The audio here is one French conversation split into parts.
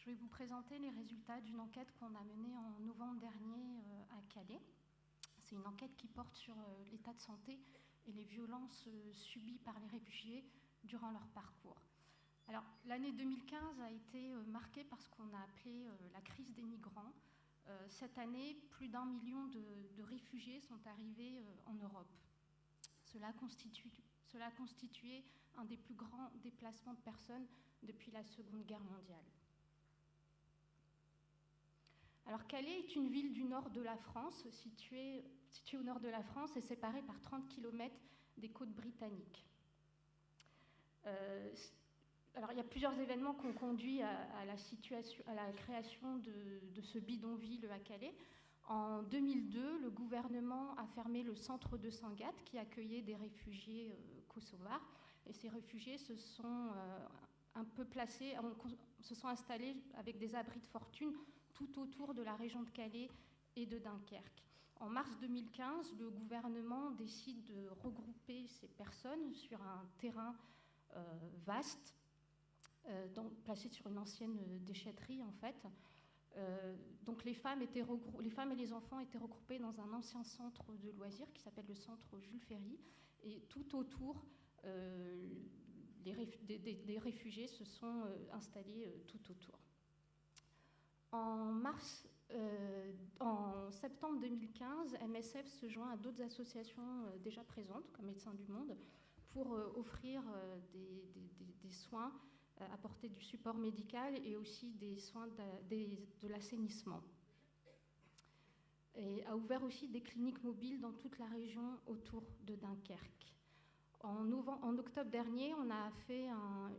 Je vais vous présenter les résultats d'une enquête qu'on a menée en novembre dernier à Calais. C'est une enquête qui porte sur l'état de santé et les violences subies par les réfugiés durant leur parcours. Alors, l'année 2015 a été marquée par ce qu'on a appelé la crise des migrants. Cette année, plus d'1 million de réfugiés sont arrivés en Europe. Cela a constitué un des plus grands déplacements de personnes depuis la Seconde Guerre mondiale. Alors, Calais est une ville du nord de la France, située au nord de la France et séparée par 30 km des côtes britanniques. Alors, il y a plusieurs événements qui ont conduit à la création de ce bidonville à Calais. En 2002, le gouvernement a fermé le centre de Sangatte qui accueillait des réfugiés kosovars. Et ces réfugiés se sont se sont installés avec des abris de fortune tout autour de la région de Calais et de Dunkerque. En mars 2015, le gouvernement décide de regrouper ces personnes sur un terrain vaste, placé sur une ancienne déchetterie en fait. Donc les femmes et les enfants étaient regroupés dans un ancien centre de loisirs qui s'appelle le centre Jules Ferry, et tout autour des réfugiés se sont installés tout autour. En septembre 2015, MSF se joint à d'autres associations déjà présentes, comme Médecins du Monde, pour offrir des soins, apporter du support médical et aussi des soins de l'assainissement. Et a ouvert aussi des cliniques mobiles dans toute la région autour de Dunkerque. En octobre dernier, on a fait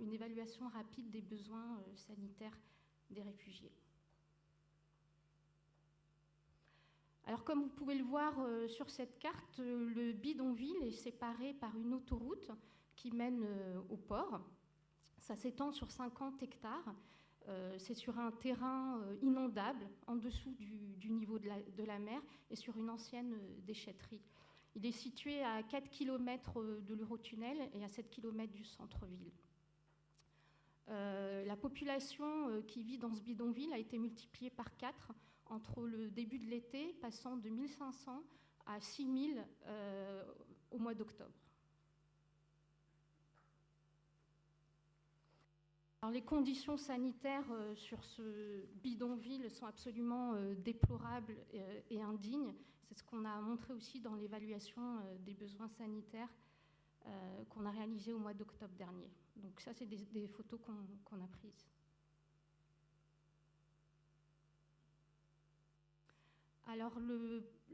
une évaluation rapide des besoins sanitaires des réfugiés. Alors, comme vous pouvez le voir sur cette carte, le bidonville est séparé par une autoroute qui mène au port. Ça s'étend sur 50 hectares. C'est sur un terrain inondable, en dessous du niveau de la mer, et sur une ancienne déchetterie. Il est situé à 4 km de l'Eurotunnel et à 7 km du centre-ville. La population qui vit dans ce bidonville a été multipliée par 4 entre le début de l'été, passant de 1500 à 6000 au mois d'octobre. Alors, les conditions sanitaires sur ce bidonville sont absolument déplorables et indignes. C'est ce qu'on a montré aussi dans l'évaluation des besoins sanitaires qu'on a réalisée au mois d'octobre dernier. Donc ça, c'est des photos qu'on a prises. Alors,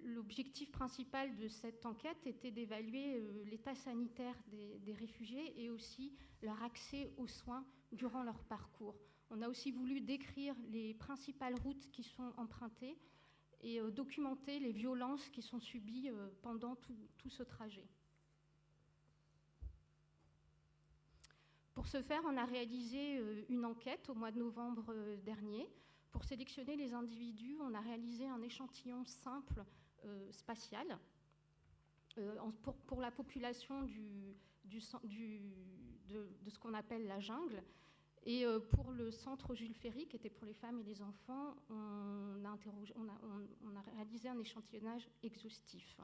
l'objectif principal de cette enquête était d'évaluer l'état sanitaire des réfugiés et aussi leur accès aux soins durant leur parcours. On a aussi voulu décrire les principales routes qui sont empruntées et documenter les violences qui sont subies pendant tout ce trajet. Pour ce faire, on a réalisé une enquête au mois de novembre dernier. Pour sélectionner les individus, on a réalisé un échantillon simple spatial pour la population de ce qu'on appelle la jungle. Et pour le centre Jules Ferry, qui était pour les femmes et les enfants, on a réalisé un échantillonnage exhaustif.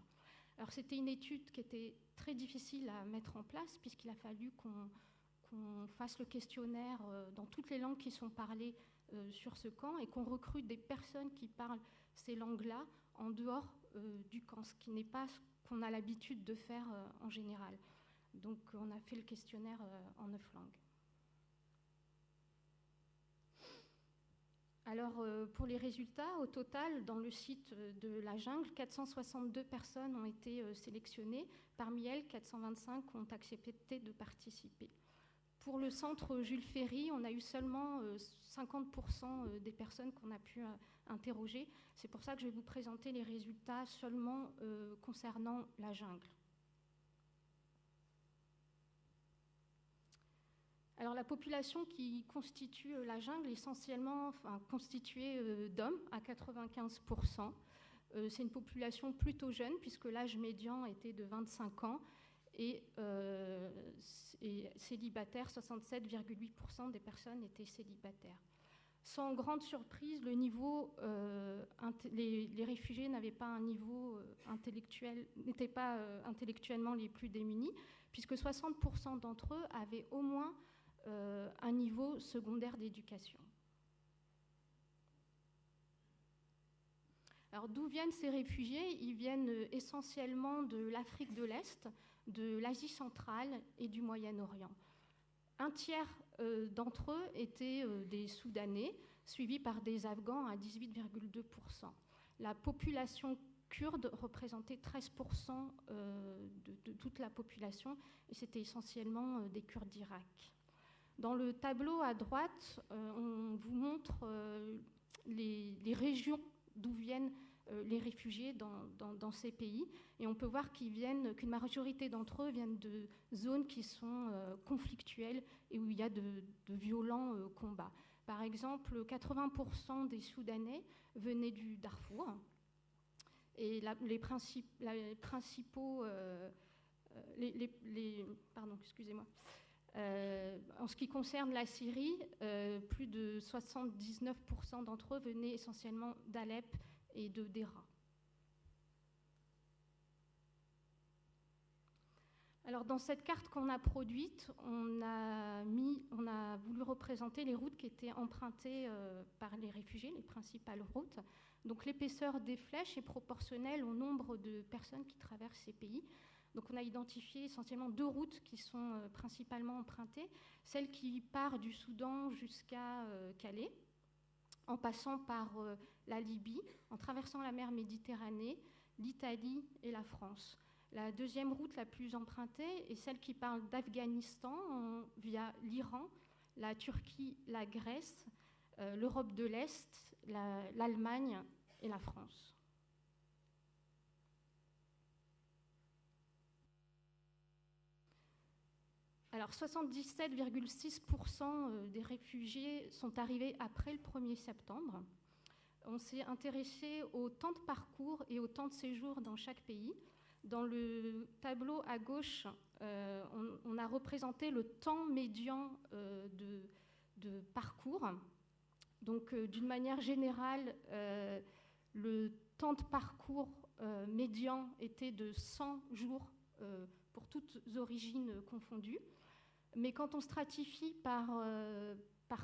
Alors c'était une étude qui était très difficile à mettre en place, puisqu'il a fallu qu'on fasse le questionnaire dans toutes les langues qui sont parlées sur ce camp et qu'on recrute des personnes qui parlent ces langues-là en dehors du camp, ce qui n'est pas ce qu'on a l'habitude de faire en général. Donc on a fait le questionnaire en 9 langues. Alors pour les résultats, au total, dans le site de la jungle, 462 personnes ont été sélectionnées. Parmi elles, 425 ont accepté de participer. Pour le centre Jules Ferry, on a eu seulement 50% des personnes qu'on a pu interroger. C'est pour ça que je vais vous présenter les résultats seulement concernant la jungle. Alors la population qui constitue la jungle est essentiellement constituée d'hommes à 95%. C'est une population plutôt jeune puisque l'âge médian était de 25 ans. Et célibataires, 67,8% des personnes étaient célibataires. Sans grande surprise, le niveau, les réfugiés n'avaient pas un niveau intellectuel, n'étaient pas intellectuellement les plus démunis, puisque 60% d'entre eux avaient au moins un niveau secondaire d'éducation. Alors d'où viennent ces réfugiés? Ils viennent essentiellement de l'Afrique de l'Est, de l'Asie centrale et du Moyen-Orient. Un tiers d'entre eux étaient des Soudanais, suivis par des Afghans à 18,2%. La population kurde représentait 13% de toute la population, et c'était essentiellement des Kurdes d'Irak. Dans le tableau à droite, on vous montre les régions d'où viennent les réfugiés dans ces pays. Et on peut voir qu'une majorité d'entre eux viennent de zones qui sont conflictuelles et où il y a de violents combats. Par exemple, 80% des Soudanais venaient du Darfour. Et les principaux... pardon, excusez-moi. En ce qui concerne la Syrie, plus de 79% d'entre eux venaient essentiellement d'Alep et de Dera. Alors dans cette carte qu'on a produite, on a voulu représenter les routes qui étaient empruntées par les réfugiés, les principales routes. Donc l'épaisseur des flèches est proportionnelle au nombre de personnes qui traversent ces pays. Donc on a identifié essentiellement 2 routes qui sont principalement empruntées, celle qui part du Soudan jusqu'à Calais, en passant par la Libye, en traversant la mer Méditerranée, l'Italie et la France. La deuxième route la plus empruntée est celle qui parle d'Afghanistan via l'Iran, la Turquie, la Grèce, l'Europe de l'Est, l'Allemagne et la France. Alors 77,6% des réfugiés sont arrivés après le 1er septembre. On s'est intéressé au temps de parcours et au temps de séjour dans chaque pays. Dans le tableau à gauche, on a représenté le temps médian de parcours. Donc d'une manière générale, le temps de parcours médian était de 100 jours pour toutes origines confondues. Mais quand on stratifie par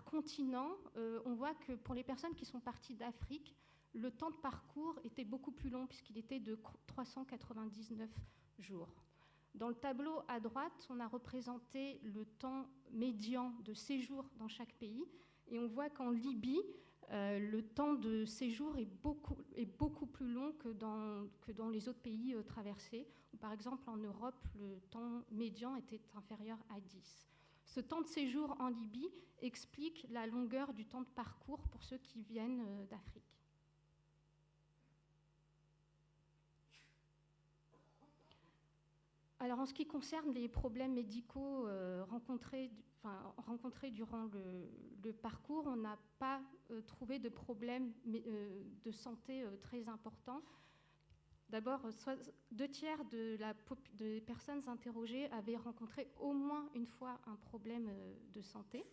continent, on voit que pour les personnes qui sont parties d'Afrique, le temps de parcours était beaucoup plus long puisqu'il était de 399 jours. Dans le tableau à droite, on a représenté le temps médian de séjour dans chaque pays et on voit qu'en Libye, le temps de séjour est beaucoup plus long que dans les autres pays traversés. Par exemple, en Europe, le temps médian était inférieur à 10. Ce temps de séjour en Libye explique la longueur du temps de parcours pour ceux qui viennent d'Afrique. Alors, en ce qui concerne les problèmes médicaux rencontrés durant le parcours, on n'a pas trouvé de problème de santé très important. D'abord, 2/3 des personnes interrogées avaient rencontré au moins une fois un problème de santé.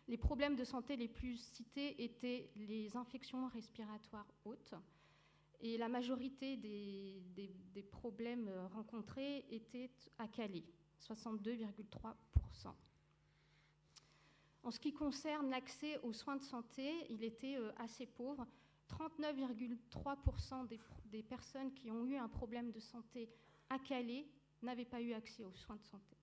Les problèmes de santé les plus cités étaient les infections respiratoires hautes. Et la majorité des problèmes rencontrés étaient à Calais, 62,3%. En ce qui concerne l'accès aux soins de santé, il était assez pauvre. 39,3% des personnes qui ont eu un problème de santé à Calais n'avaient pas eu accès aux soins de santé.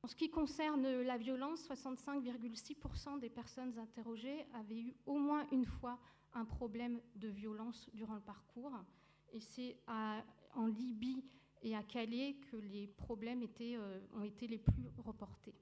En ce qui concerne la violence, 65,6% des personnes interrogées avaient eu au moins une fois un problème de violence durant le parcours. Et c'est en Libye et à Calais que les problèmes ont été les plus reportés.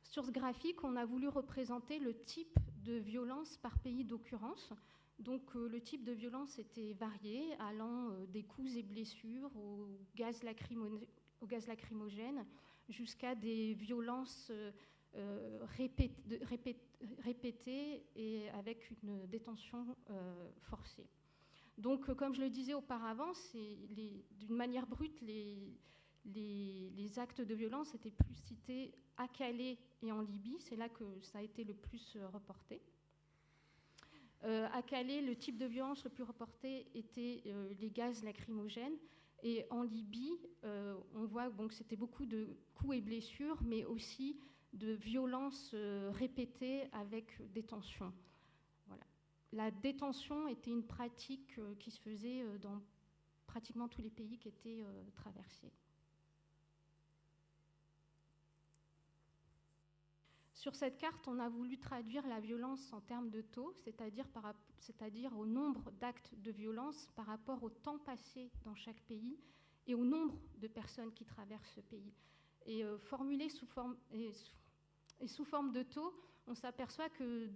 Sur ce graphique, on a voulu représenter le type de violence par pays d'occurrence. Donc le type de violence était varié, allant des coups et blessures au gaz lacrymogène jusqu'à des violences répétées et avec une détention forcée. Donc, comme je le disais auparavant, d'une manière brute, les actes de violence étaient plus cités à Calais et en Libye. C'est là que ça a été le plus reporté. À Calais, le type de violence le plus reporté était les gaz lacrymogènes. Et en Libye, on voit que c'était beaucoup de coups et blessures, mais aussi de violences répétées avec détention. Voilà. La détention était une pratique qui se faisait dans pratiquement tous les pays qui étaient traversés. Sur cette carte, on a voulu traduire la violence en termes de taux, c'est-à-dire au nombre d'actes de violence par rapport au temps passé dans chaque pays et au nombre de personnes qui traversent ce pays. Et formulé sous forme de taux, on s'aperçoit que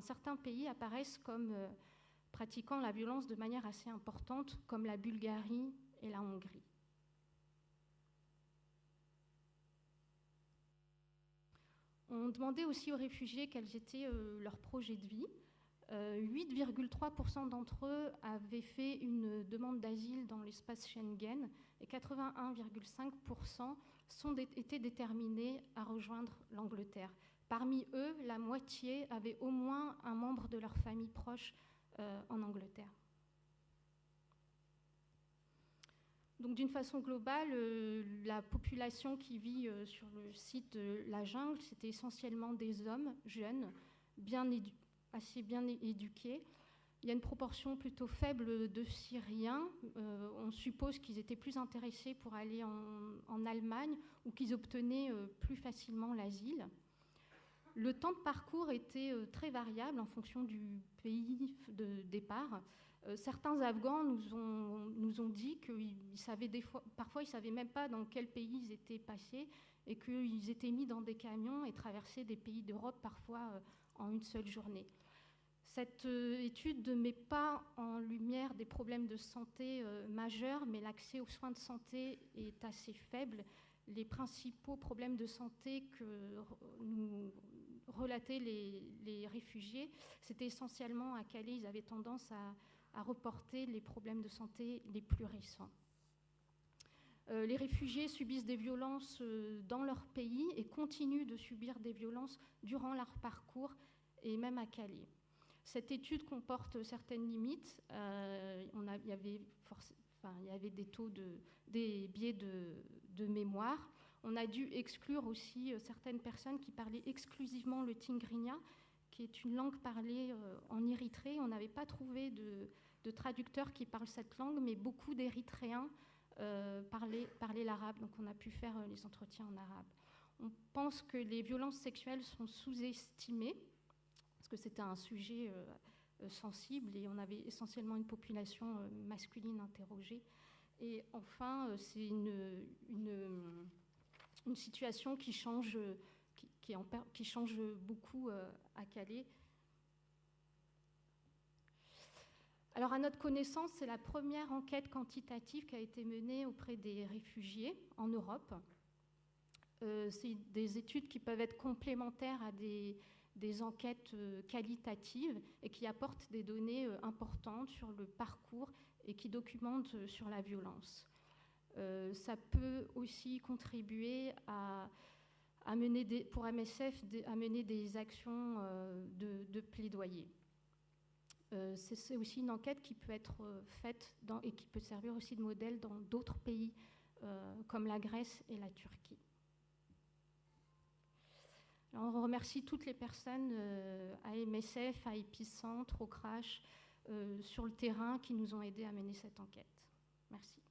certains pays apparaissent comme pratiquant la violence de manière assez importante, comme la Bulgarie et la Hongrie. On demandait aussi aux réfugiés quels étaient leurs projets de vie. 8,3% d'entre eux avaient fait une demande d'asile dans l'espace Schengen et 81,5% étaient déterminés à rejoindre l'Angleterre. Parmi eux, la moitié avait au moins un membre de leur famille proche en Angleterre. Donc, d'une façon globale, la population qui vit sur le site de la jungle, c'était essentiellement des hommes jeunes, assez bien éduqués. Il y a une proportion plutôt faible de Syriens. On suppose qu'ils étaient plus intéressés pour aller en Allemagne ou qu'ils obtenaient plus facilement l'asile. Le temps de parcours était très variable en fonction du pays de départ. Certains Afghans nous ont dit qu'ils savaient parfois ils ne savaient même pas dans quel pays ils étaient passés et qu'ils étaient mis dans des camions et traversaient des pays d'Europe parfois en une seule journée. Cette étude ne met pas en lumière des problèmes de santé majeurs, mais l'accès aux soins de santé est assez faible. Les principaux problèmes de santé que nous relataient les réfugiés, c'était essentiellement à Calais, ils avaient tendance à reporter les problèmes de santé les plus récents. Les réfugiés subissent des violences dans leur pays et continuent de subir des violences durant leur parcours et même à Calais. Cette étude comporte certaines limites. Il y avait des biais de mémoire. On a dû exclure aussi certaines personnes qui parlaient exclusivement le tingrinya, qui est une langue parlée en Érythrée. On n'avait pas trouvé de traducteurs qui parlent cette langue, mais beaucoup d'Érythréens parlaient l'arabe, donc on a pu faire les entretiens en arabe. On pense que les violences sexuelles sont sous-estimées, parce que c'était un sujet sensible et on avait essentiellement une population masculine interrogée. Et enfin, c'est une situation qui change beaucoup à Calais. Alors, à notre connaissance, c'est la première enquête quantitative qui a été menée auprès des réfugiés en Europe. C'est des études qui peuvent être complémentaires à des enquêtes qualitatives et qui apportent des données importantes sur le parcours et qui documentent sur la violence. Ça peut aussi contribuer pour MSF à mener des actions de plaidoyer. C'est aussi une enquête qui peut être faite et qui peut servir aussi de modèle dans d'autres pays comme la Grèce et la Turquie. Alors, on remercie toutes les personnes à MSF, à Épicentre, au Crash, sur le terrain qui nous ont aidés à mener cette enquête. Merci.